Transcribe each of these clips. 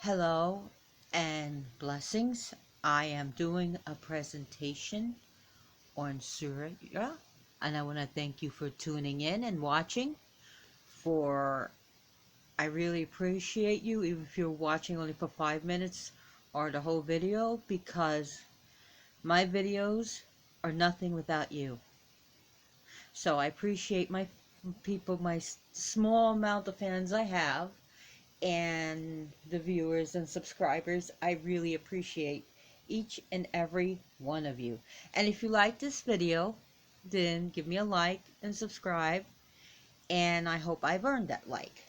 Hello and blessings. I am doing a presentation on Surya, and I want to thank you for tuning in and watching. For I really appreciate you, even if you're watching only for 5 minutes or the whole video, because my videos are nothing without you. So I appreciate my people, my small amount of fans I have, and the viewers and subscribers. I really appreciate each and every one of you. And if you like this video, then give me a like and subscribe, and I hope I've earned that like.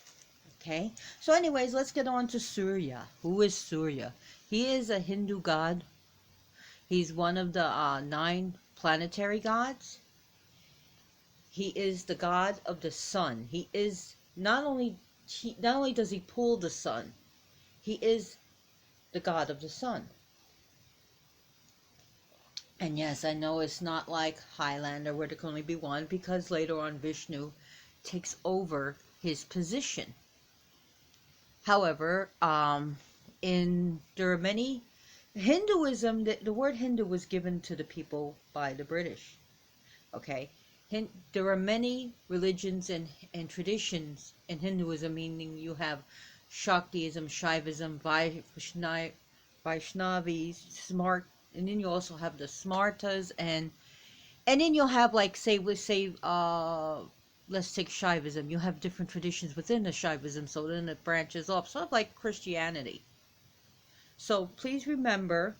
Okay, so anyways, let's get on to Surya. Who is Surya? He is a Hindu god. He's one of the 9 planetary gods. He is the god of the sun. He is not only does he pull the sun, he is the god of the sun. And yes, I know it's not like Highlander where there can only be one, because later on Vishnu takes over his position. However, there are many Hinduism. The word Hindu was given to the people by the British. Okay, there are many religions and traditions in Hinduism, meaning you have Shaktiism, Shaivism, Vaishnavis, and then you also have the Smartas, and then you'll have, like, let's take Shaivism. You have different traditions within the Shaivism, so then it branches off, sort of like Christianity. So please remember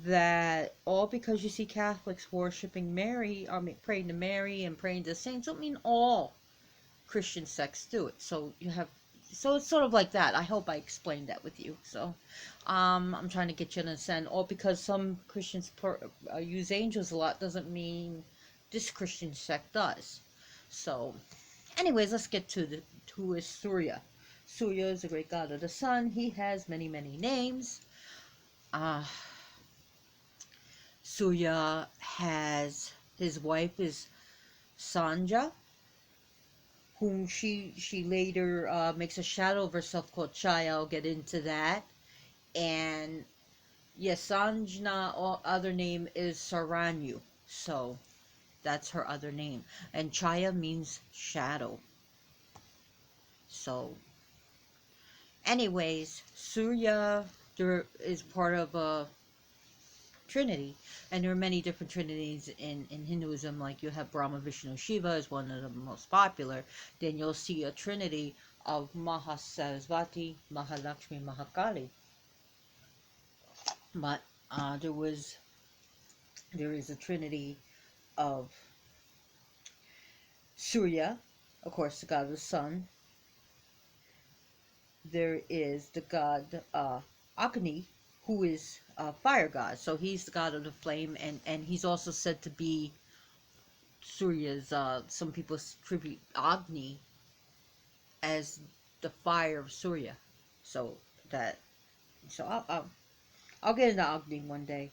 that all because you see Catholics worshiping Mary, praying to Mary and praying to saints, don't mean all Christian sects do it. So it's sort of like that. I hope I explained that with you. So I'm trying to get you to understand. All because some Christians use angels a lot doesn't mean this Christian sect does. So anyways, let's get to who is Surya. Surya is the great god of the sun. He has many, many names. Uh, Surya has, his wife is Sanja, whom she later makes a shadow of herself called Chaya. I'll get into that. And yes, Sanjna, other name is Saranyu. So that's her other name. And Chaya means shadow. So anyways, Surya is part of a Trinity, and there are many different trinities in Hinduism. Like, you have Brahma, Vishnu, Shiva is one of the most popular. Then you'll see a trinity of Mahasarasvati, Mahalakshmi, Mahakali. But there is a trinity of Surya, of course, the god of the sun. There is the god Agni, who is a fire god. So he's the god of the flame, and he's also said to be Surya's, some people attribute Agni as the fire of Surya. So that, so I'll get into Agni one day.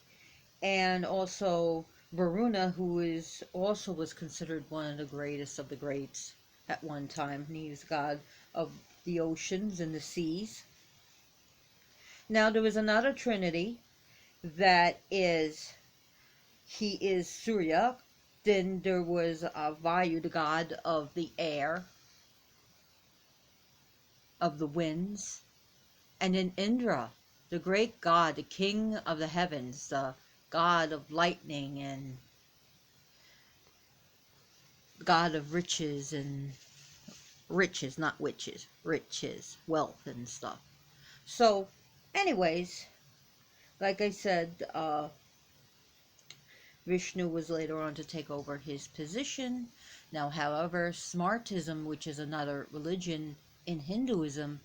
And also Varuna, who is also was considered one of the greatest of the greats at one time. He was god of the oceans and the seas. Now there was another trinity that he is Surya. Then there was Vayu, the god of the air, of the winds, and then Indra, the great god, the king of the heavens, the god of lightning and god of riches, and riches, not witches, riches, wealth and stuff. So anyways, like I said, Vishnu was later on to take over his position. Now, however, Smartism, which is another religion in Hinduism,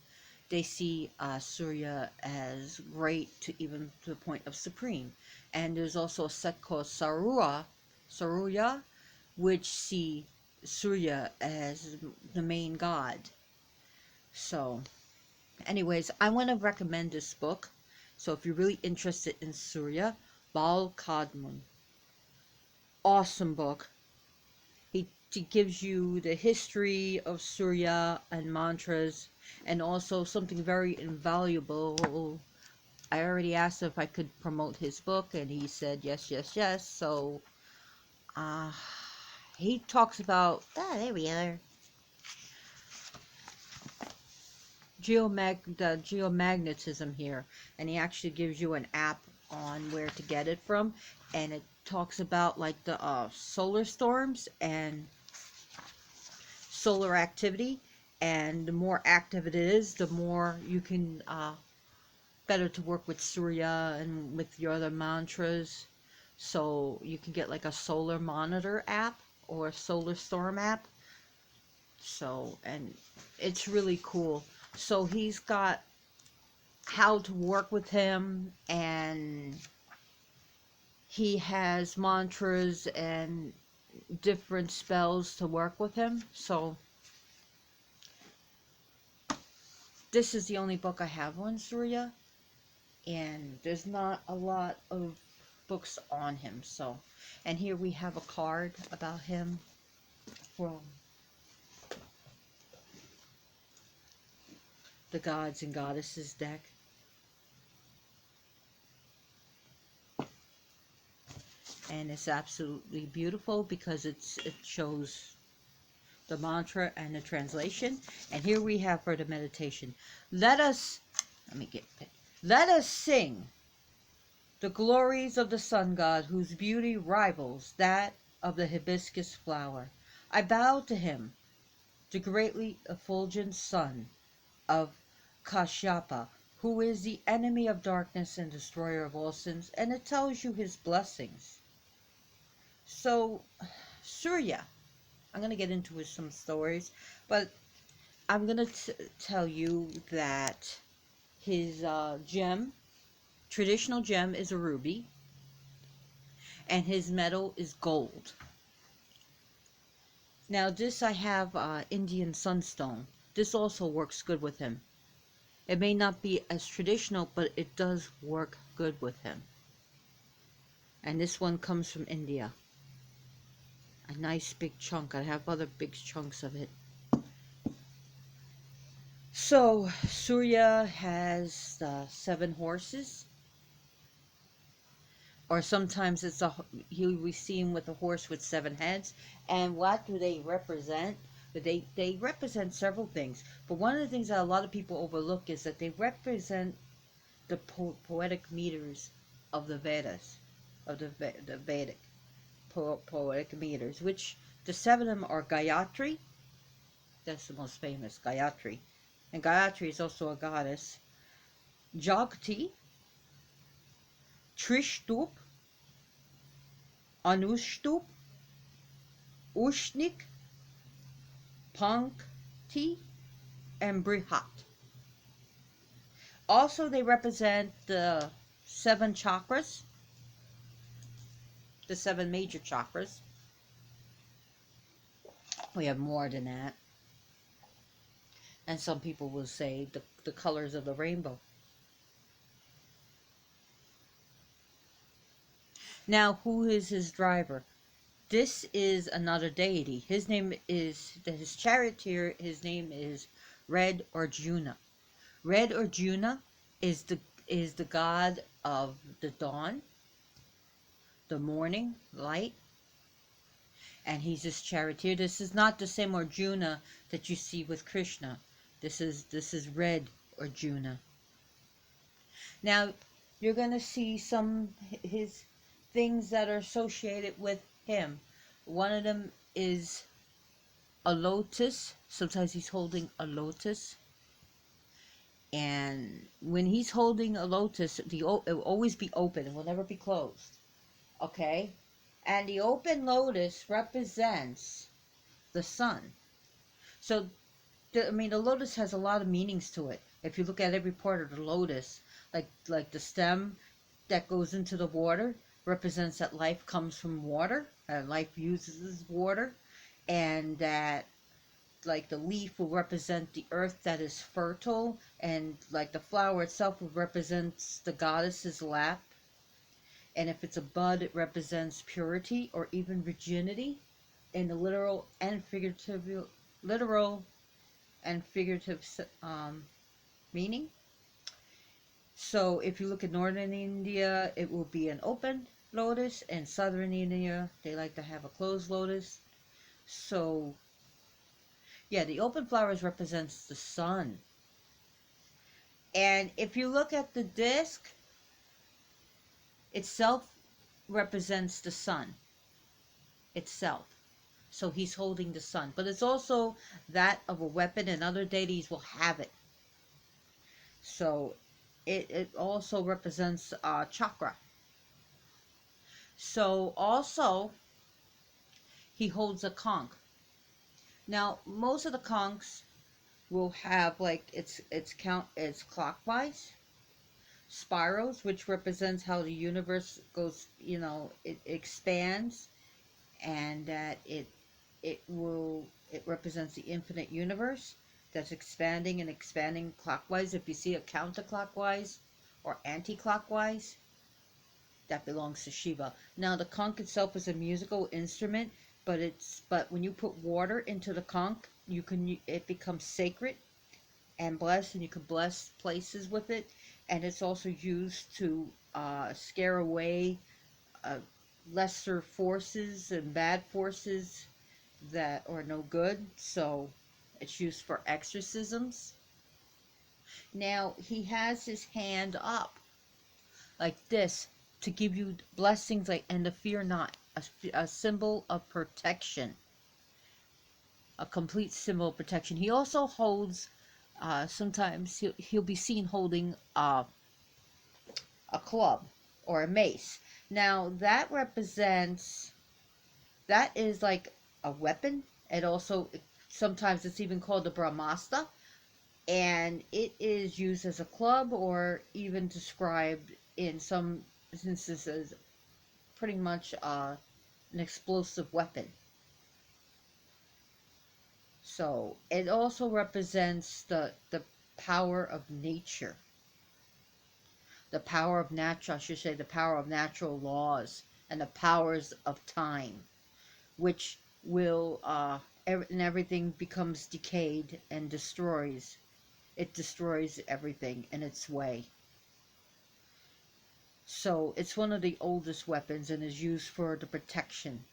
they see Surya as great, to even to the point of supreme. And there's also a sect called Saruya, which see Surya as the main god. So, anyways, I want to recommend this book. So if you're really interested in Surya, Bal Kadmon, awesome book. He gives you the history of Surya and mantras, And also something very invaluable. I already asked if I could promote his book, and he said yes, yes, yes. So, uh, he talks about, there we are, the geomagnetism here, and he actually gives you an app on where to get it from, and it talks about like the solar storms and solar activity, and the more active it is, the more you can better to work with Surya and with your other mantras. So you can get like a solar monitor app or a solar storm app. So, and it's really cool. So he's got how to work with him, and he has mantras and different spells to work with him. So this is the only book I have on Surya, and there's not a lot of books on him. So, and here we have a card about him from the Gods and Goddesses deck. And it's absolutely beautiful because it shows the mantra and the translation. And here we have for the meditation. Let us, let me get it. Let us sing the glories of the sun god, whose beauty rivals that of the hibiscus flower. I bow to him, the greatly effulgent son of Kashyapa, who is the enemy of darkness and destroyer of all sins, and it tells you his blessings. So, Surya, I'm going to get into some stories, but I'm going to tell you that his gem, traditional gem, is a ruby, and his metal is gold. Now, this I have Indian sunstone. This also works good with him. It may not be as traditional, but it does work good with him. And this one comes from India. A nice big chunk. I have other big chunks of it. So, Surya has 7 horses. Or sometimes it's we see him with a horse with 7 heads. And what do they represent? They represent several things. But one of the things that a lot of people overlook is that they represent the poetic meters of the Vedas, of the Vedic poetic meters, which the 7 of them are Gayatri. That's the most famous, Gayatri. And Gayatri is also a goddess. Jagti, Trishtup, Anushtup, Ushnik, Pankti, and Brihat. Also, they represent the 7 chakras, the 7 major chakras. We have more than that. And some people will say the colors of the rainbow. Now, who is his driver? This is another deity. His name is, his charioteer, his name is Red Arjuna. Red Arjuna is the god of the dawn, the morning light, and he's his charioteer. This is not the same Arjuna that you see with Krishna. This is Red Arjuna. Now, you're going to see some his things that are associated with him. One of them is a lotus. Sometimes he's holding a lotus. And when he's holding a lotus, it will always be open. It will never be closed. Okay? And the open lotus represents the sun. So, the lotus has a lot of meanings to it. If you look at every part of the lotus, like the stem that goes into the water represents that life comes from water, and life uses water, and that like the leaf will represent the earth that is fertile, and like the flower itself will represents the goddess's lap, and if it's a bud it represents purity or even virginity in the literal and figurative, literal and figurative meaning. So if you look at northern India, it will be an open lotus, and southern India, they like to have a closed lotus. So yeah, the open flowers represents the sun. And if you look at the disc itself, represents the sun itself. So he's holding the sun, but it's also that of a weapon, and other deities will have it. So it also represents chakra. So also he holds a conch. Now most of the conchs will have like it's clockwise spirals, which represents how the universe goes. It expands, and that it represents the infinite universe that's expanding and expanding clockwise. If you see it counterclockwise or anti-clockwise, that belongs to Shiva. Now the conch itself is a musical instrument, but when you put water into the conch, it becomes sacred and blessed, and you can bless places with it. And it's also used to scare away uh, lesser forces and bad forces that are no good. So it's used for exorcisms. Now he has his hand up like this to give you blessings, like, and to fear not, a symbol of protection, a complete symbol of protection. He also holds, sometimes he'll be seen holding a club or a mace. Now that is like a weapon. It also, sometimes it's even called a brahmastra, and it is used as a club, or even described in some instances as pretty much an explosive weapon. So it also represents the power of nature, the power of natural, I should say, the power of natural laws, and the powers of time, which will and everything becomes decayed and destroys. It destroys everything in its way. So it's one of the oldest weapons, and is used for the protection,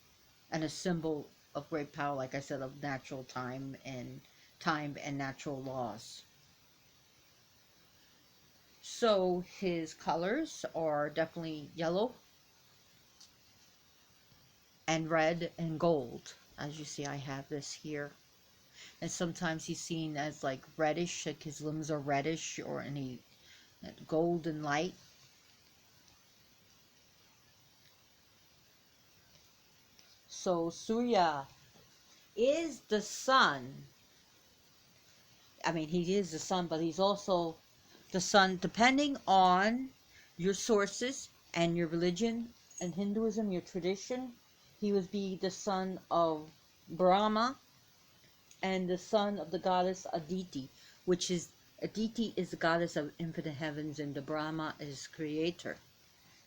and a symbol of great power, like I said, of natural time and natural laws. So his colors are definitely yellow and red and gold. As you see, I have this here. And sometimes he's seen as like reddish, like his limbs are reddish, or any golden light. So Surya is the sun. I mean, he is the sun, but he's also the sun, depending on your sources and your religion and Hinduism, your tradition. He would be the son of Brahma, and the son of the goddess Aditi, which is, Aditi is the goddess of infinite heavens, and the Brahma is creator.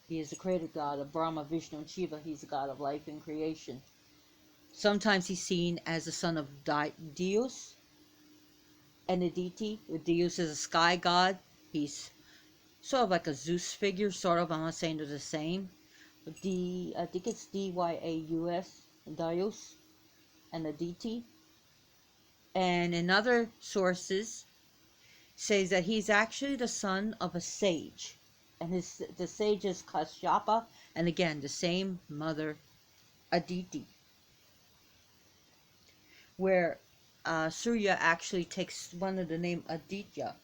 He is the created god of Brahma, Vishnu, and Shiva. He's the god of life and creation. Sometimes he's seen as the son of Deus and Aditi. Deus is a sky god. He's sort of like a Zeus figure, sort of. I'm not saying they're the same. I think it's Dyaus, Dyaus, and Aditi. And in other sources, says that he's actually the son of a sage, and the sage is Kashyapa, and again the same mother, Aditi, where Surya actually takes one of the name Aditya.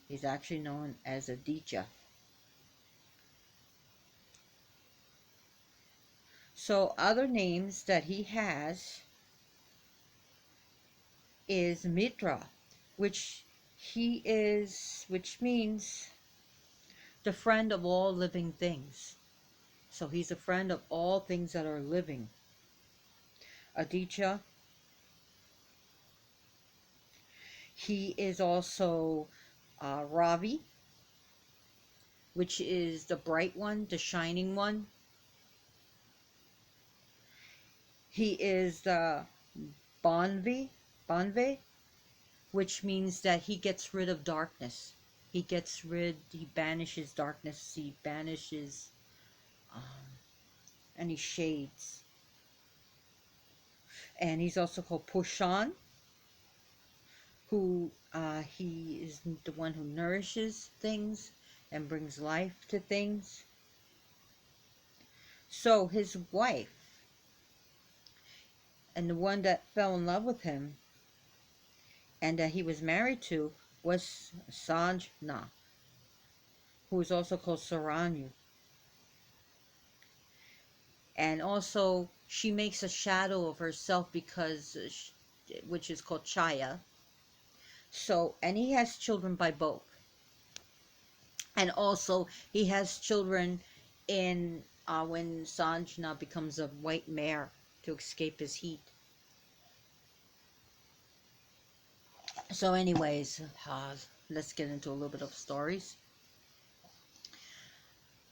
He's actually known as Aditya. So other names that he has is Mitra, which means the friend of all living things. So he's a friend of all things that are living. Aditya. He is also Ravi, which is the bright one, the shining one. He is the Bonvi, Bonve, which means that he gets rid of darkness. He banishes darkness, he banishes um, any shades. And he's also called Pushan, who he is the one who nourishes things and brings life to things. So his wife, and the one that fell in love with him and that he was married to, was Sanjna, who was also called Saranyu. And also, she makes a shadow of herself because, which is called Chaya. So, and he has children by both. And also, he has children in when Sanjna becomes a white mare to escape his heat. So, anyways, let's get into a little bit of stories.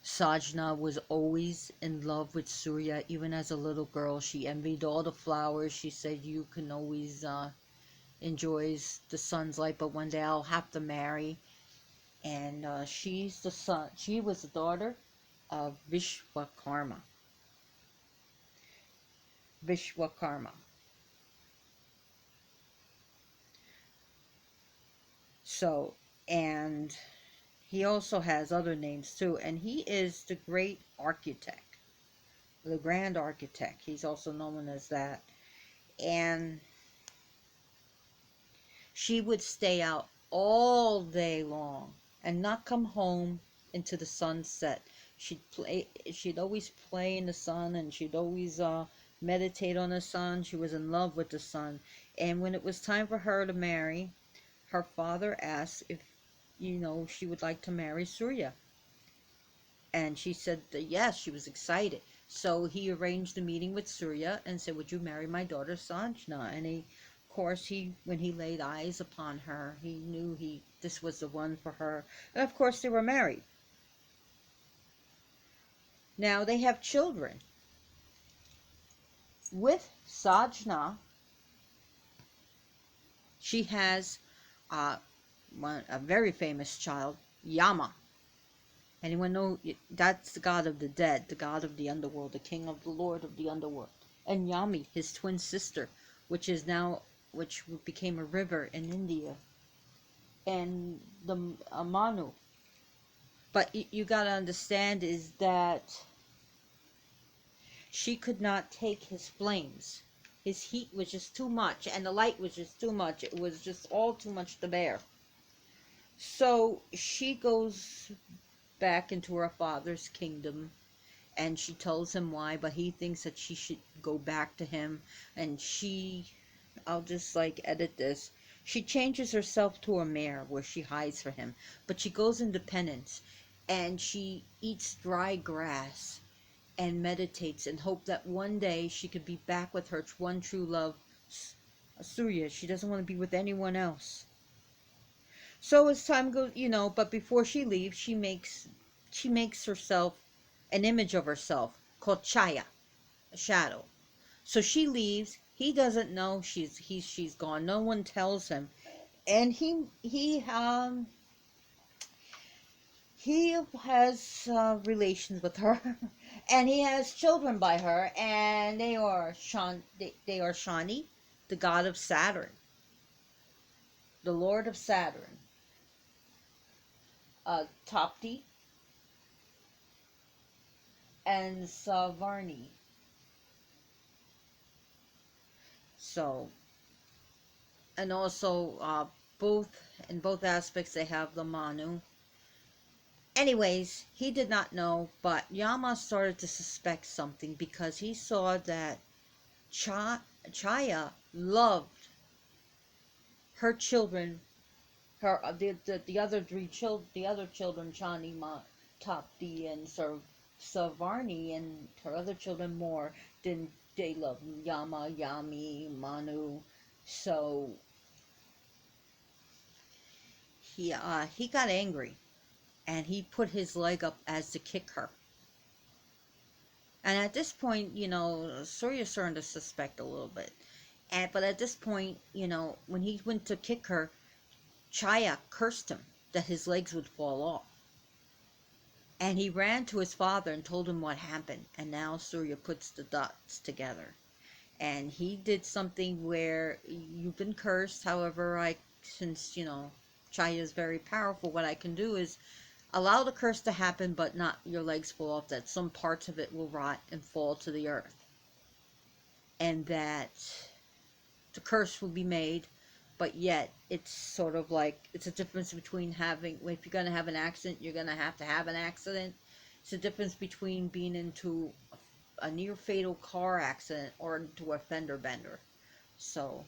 Sajna was always in love with Surya, even as a little girl. She envied all the flowers. She said, "You can always enjoy the sun's light, but one day I'll have to marry." And She was the daughter of Vishwakarma. Vishwakarma. So, and he also has other names too, and he is the great architect, the grand architect. He's also known as that. And she would stay out all day long and not come home into the sunset. She'd always play in the sun, and she'd always meditate on the sun. She was in love with the sun. And when it was time for her to marry, her father asked if, she would like to marry Surya. And she said that yes, she was excited. So he arranged a meeting with Surya and said, "Would you marry my daughter Sanjna?" And of course, when he laid eyes upon her, he knew this was the one for her. And of course, they were married. Now they have children. With Sajna, she has uh, a very famous child, Yama. Anyone know? That's the god of the dead, the god of the underworld, the king of the lord of the underworld. And Yami, his twin sister, which became a river in India, and the Manu. But you gotta understand is that she could not take his flames. His heat was just too much, and the light was just too much. It was just all too much to bear. So she goes back into her father's kingdom, and she tells him why, but he thinks that she should go back to him. And I'll just like edit this. She changes herself to a mare where she hides for him, but she goes into penance, and she eats dry grass and meditates and hope that one day she could be back with her one true love, Surya. She doesn't want to be with anyone else. So as time goes, but before she leaves, she makes herself an image of herself called Chaya, a shadow. So she leaves. He doesn't know she's gone. No one tells him, and he has relations with her, and he has children by her, and they are Shani, the god of Saturn, the lord of Saturn, Tapti, and Savarni. So, and also both in both aspects they have the Manu. Anyways, he did not know, but Yama started to suspect something because he saw that Chaya loved her children, her the other the other children, Chani, Tapti, and Savarni, and her other children more than they love Yama, Yami, Manu. So he got angry, and he put his leg up as to kick her. And at this point, Surya's starting to suspect a little bit. But at this point, when he went to kick her, Chaya cursed him that his legs would fall off. And he ran to his father and told him what happened. And now Surya puts the dots together. And he did something where you've been cursed. However, since, Chaya is very powerful, what I can do is allow the curse to happen, but not your legs fall off, that some parts of it will rot and fall to the earth. And that the curse will be made, but yet it's sort of like, it's a difference between having, if you're going to have an accident, you're going to have an accident. It's a difference between being into a near fatal car accident or into a fender bender. So,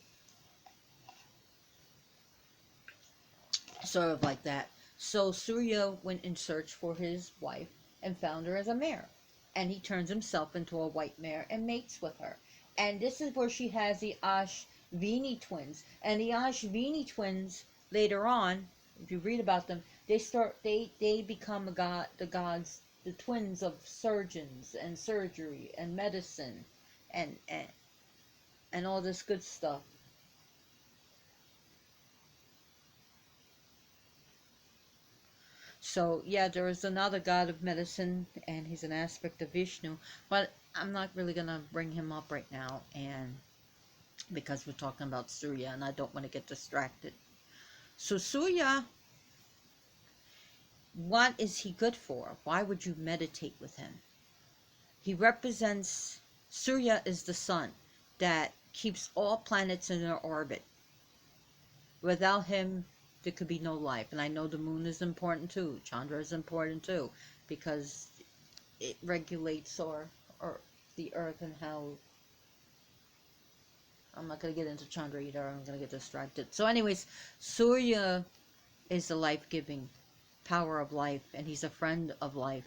sort of like that. So Surya went in search for his wife and found her as a mare. And he turns himself into a white mare and mates with her. And this is where she has the Ashvini twins. And the Ashvini twins, later on, if you read about them, they become the gods, the twins of surgeons and surgery and medicine and and, and all this good stuff. So yeah, there is another god of medicine, and he's an aspect of Vishnu, but I'm not really gonna bring him up right now, and because we're talking about Surya, and I don't want to get distracted. So Surya, what is he good for? Why would you meditate with him? He represents, Surya is the sun that keeps all planets in their orbit. Without him, there could be no life. And I know the moon is important too. Chandra is important too, because it regulates or the earth and how. I'm not going to get into Chandra either. I'm going to get distracted. So anyways, Surya is the life-giving power of life, and he's a friend of life.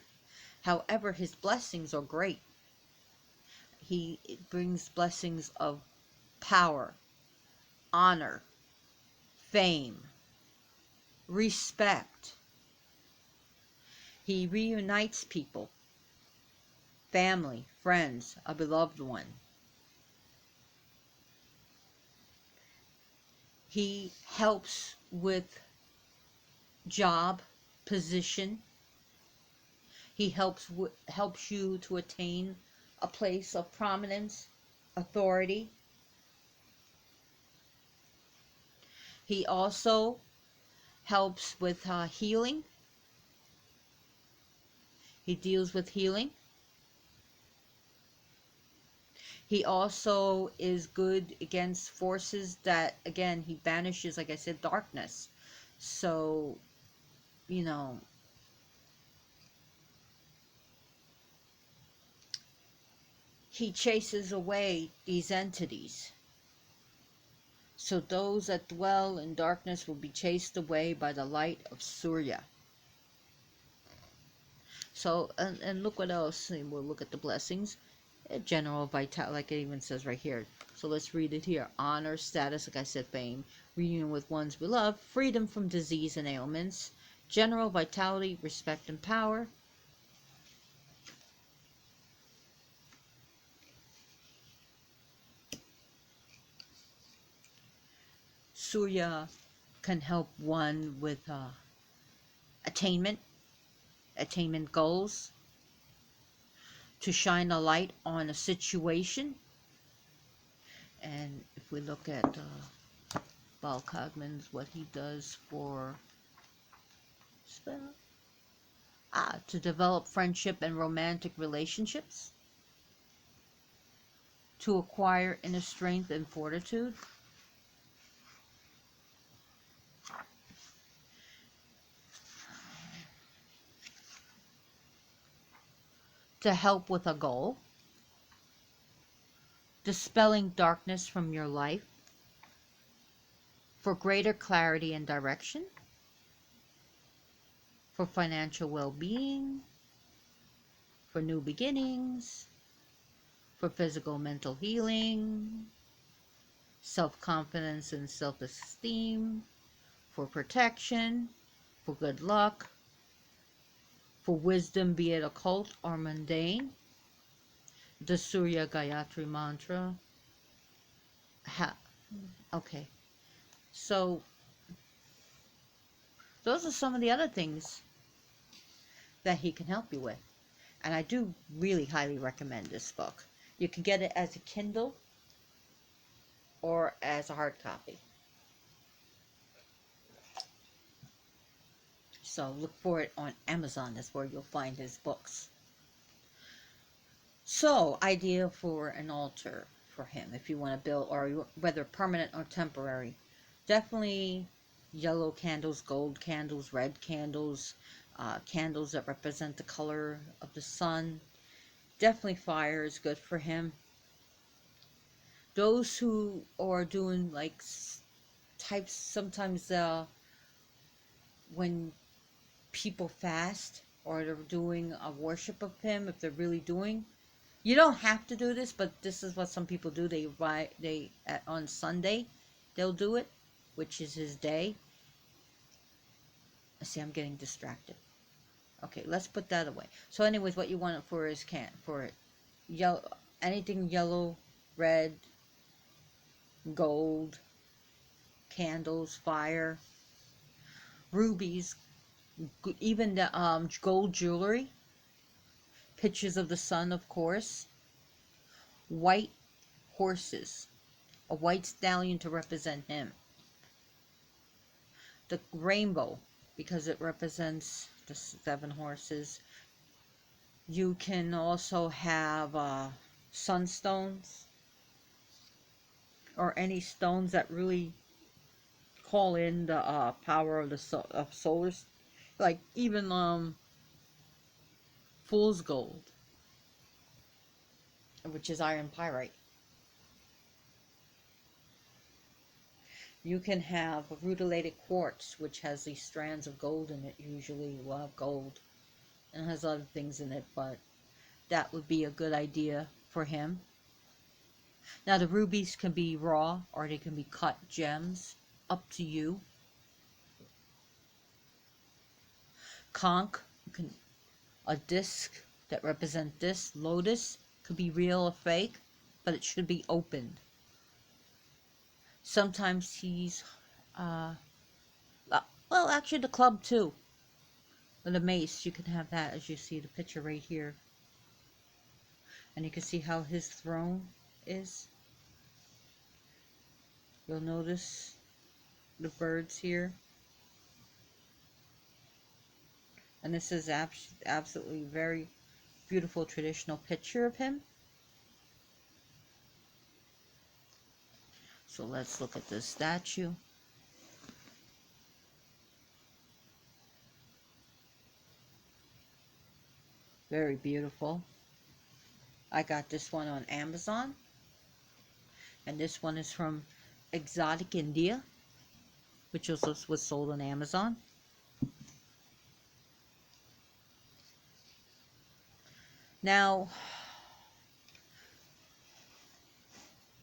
However, his blessings are great. He brings blessings of power, honor, fame, respect. He reunites people, family, friends, a beloved one. He helps with job, position. He helps you to attain a place of prominence, authority. He also helps with healing. He deals with healing. He also is good against forces that, again, he banishes, like I said, darkness. So, you know, he chases away these entities. So those that dwell in darkness will be chased away by the light of Surya. So, and look what else. We'll look at the blessings. General vitality, like it even says right here. So let's read it here. Honor, status, like I said, fame, reunion with ones we love, freedom from disease and ailments, general vitality, respect and power. Surya can help one with attainment, attainment goals, to shine a light on a situation. And if we look at Balkagman's, what he does for to develop friendship and romantic relationships, to acquire inner strength and fortitude, to help with a goal, dispelling darkness from your life, for greater clarity and direction, for financial well-being, for new beginnings, for physical mental healing, self-confidence and self-esteem, for protection, for good luck, for wisdom, be it occult or mundane, the Surya Gayatri mantra, Okay, so those are some of the other things that he can help you with. And I do really highly recommend this book. You can get it as a Kindle or as a hard copy. So look for it on Amazon. That's where you'll find his books. So, idea for an altar for him if you want to build, or whether permanent or temporary. Definitely yellow candles, gold candles, red candles, candles that represent the color of the sun. Definitely fire is good for him. Those who are doing like types, sometimes when people fast or they're doing a worship of him, if they're really doing, you don't have to do this, but this is what some people do. On Sunday they'll do it, which is his day. See, I'm getting distracted. Okay, let's put that away. So anyways, what you want it for is for yellow, anything yellow, red, gold, candles, fire, rubies, even the gold jewelry, pictures of the sun, of course, white horses, a white stallion to represent him, the rainbow because it represents the 7 horses. You can also have sunstones or any stones that really call in the power of the of solar, like even fool's gold, which is iron pyrite. You can have rutilated quartz, which has these strands of gold in it. Usually will have gold and has other things in it, but that would be a good idea for him. Now the rubies can be raw or they can be cut gems, up to you. Conch, a disc that represents this lotus, could be real or fake, but it should be opened. Sometimes he's, uh, well, actually the club too. With a mace, you can have that as you see the picture right here. And you can see how his throne is. You'll notice the birds here. And this is absolutely very beautiful traditional picture of him. So let's look at this statue. Very beautiful. I got this one on Amazon. And this one is from Exotic India, which also was sold on Amazon. Now,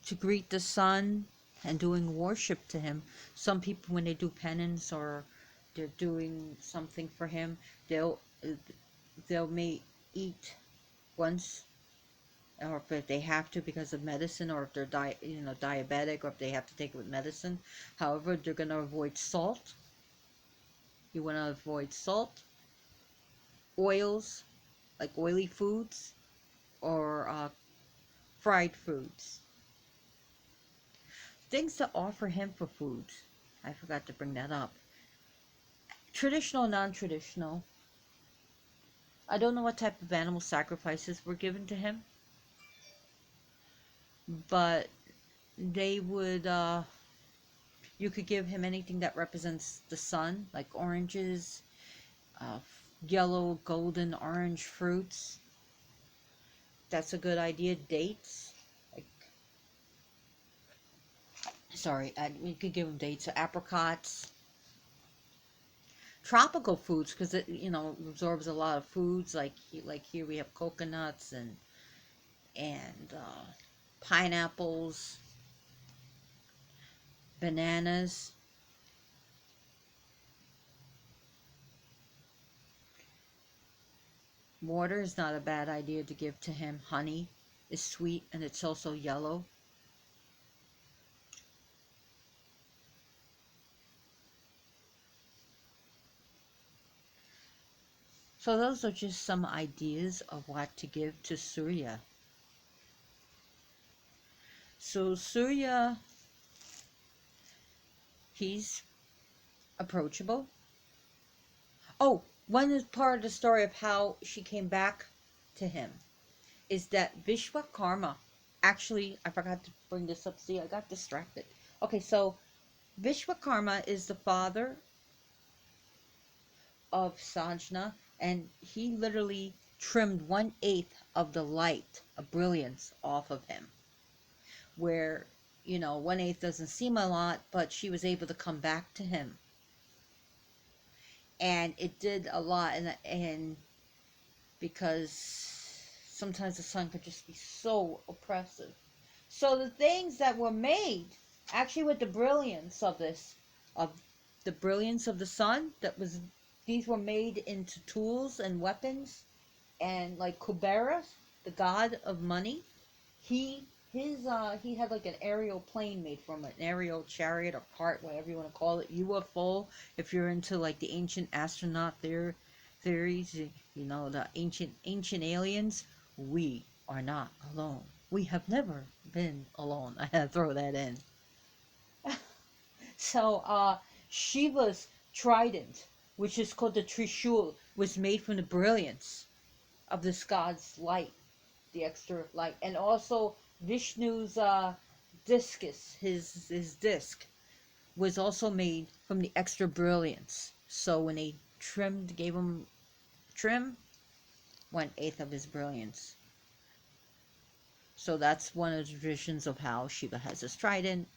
to greet the sun and doing worship to him, some people, when they do penance or they're doing something for him, they'll may eat once, or if they have to because of medicine, or if they're diabetic, or if they have to take it with medicine. However, they're going to avoid salt. You want to avoid salt, oils, like oily foods, or fried foods. Things to offer him for food. I forgot to bring that up. Traditional, non-traditional. I don't know what type of animal sacrifices were given to him, but they would, you could give him anything that represents the sun, like oranges, uh, yellow, golden, orange fruits. That's a good idea. Dates. Like, sorry, you could give him dates. So apricots. Tropical foods, because it absorbs a lot of foods. Like here we have coconuts and pineapples, bananas. Water is not a bad idea to give to him. Honey is sweet and it's also yellow. So those are just some ideas of what to give to Surya. So Surya, he's approachable. Oh, one part of the story of how she came back to him is that Vishwakarma, actually, I forgot to bring this up. See, I got distracted. Okay, so Vishwakarma is the father of Sajna, and he literally trimmed 1/8 of the light of brilliance off of him. Where, 1/8 doesn't seem a lot, but she was able to come back to him. And it did a lot, and because sometimes the sun could just be so oppressive. So the things that were made, actually with the brilliance of this, of the brilliance of the sun, these were made into tools and weapons, and like Kubera, the god of money, he had like an aerial plane made from it, an aerial chariot or cart, whatever you want to call it, UFO. If you're into like the ancient astronaut theories, the ancient aliens, we are not alone. We have never been alone. I had to throw that in. So Shiva's trident, which is called the Trishul, was made from the brilliance of this god's light, the extra light. And also Vishnu's discus, his disc, was also made from the extra brilliance. So when they gave him trim, 1/8 of his brilliance. So that's one of the traditions of how Shiva has his trident.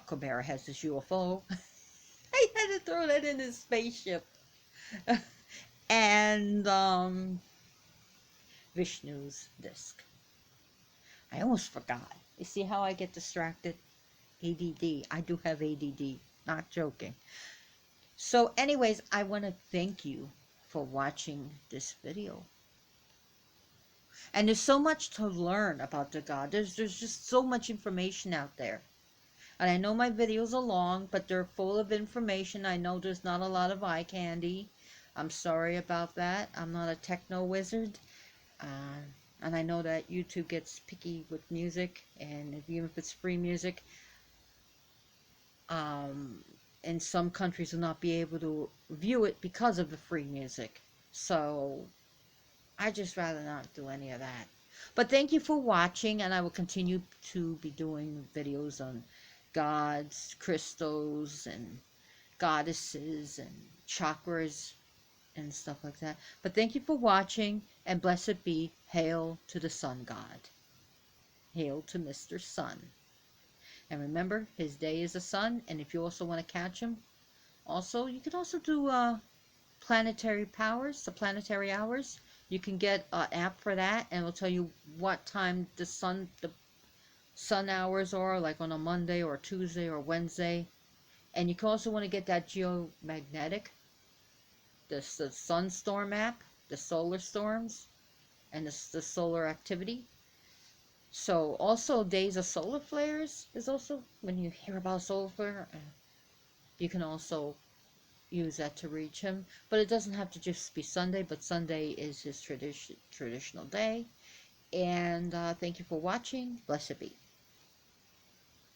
Kubera has his UFO. I had to throw that in his spaceship. And Vishnu's disc. I almost forgot. You see how I get distracted? ADD. I do have ADD. Not joking. So anyways, I want to thank you for watching this video. And there's so much to learn about the God. There's just so much information out there. And I know my videos are long, but they're full of information. I know there's not a lot of eye candy. I'm sorry about that. I'm not a techno wizard. And I know that YouTube gets picky with music, and even if it's free music, in some countries will not be able to view it because of the free music. So I just rather not do any of that. But thank you for watching, and I will continue to be doing videos on gods, crystals, and goddesses, and chakras, and stuff like that. But thank you for watching, and blessed be, hail to the sun god. Hail to Mr. Sun. And remember, his day is the sun, and if you also want to catch him, also, you can also do planetary powers, the planetary hours. You can get an app for that, and it'll tell you what time the sun hours are, like on a Monday or Tuesday or Wednesday. And you can also want to get that geomagnetic, the sun storm app, the solar storms, and the solar activity. So also days of solar flares is also, when you hear about solar flare, you can also use that to reach him. But it doesn't have to just be Sunday, but Sunday is his traditional day. And thank you for watching. Blessed be.